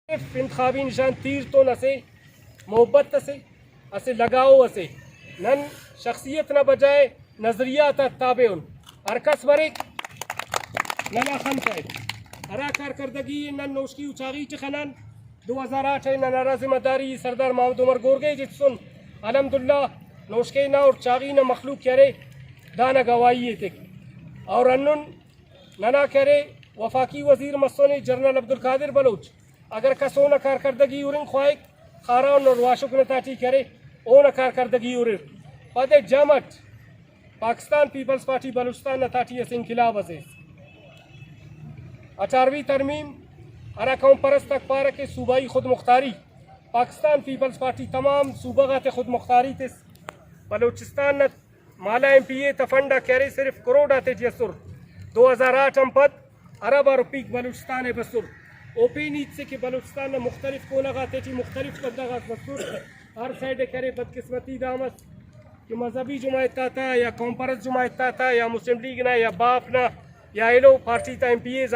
صرف انتخابی نشان تیر تو نسے محبت سے اسے لگاؤ اسے نن شخصیت نہ بجائے نظریات تابع ارکس برک ننا خن ہے ارا کارکردگی نن نوشکی اچاغی چخنان 2008 نن ارا ذمہ داری سردار محمد عمر گورگے جت سن الحمدللہ نوشکے نہ اور چاغی نہ مخلوق کرے دانا گواہی تک اور انن ننا کرے وفاقی وزیر مسونی جنرل عبدالقادر بلوچ اگر کسو نہ کارکردگی ارن خواہک خاران اور واشک نتاٹی کرے او نہ کارکردگی ارن پد جامٹ پاکستان پیپلز پارٹی بلوچستان نتاٹی اس انقلاب ازے 18ویں ترمیم ارا قوم پرست تک پارا کے صوبائی خود مختاری پاکستان پیپلز پارٹی تمام صوبغات خود مختاری تس بلوچستان مالا ایم پی اے تفنڈا کرے صرف کروڑا تے جسر 2008 ہم پد اربا روپیک بلوچستان بسر اوپی نیت سے کہ بلوچستان نے مختلف کونگا تیٹی مختلف قدگا بسر ہر سائڈ کرے بدقسمتی دامت کہ مذہبی جماعت تا یا قوم پرست جماعت تا یا مسلم لیگ نہ یا باپ نہ یا ایلو پارٹی تا ایم پی اے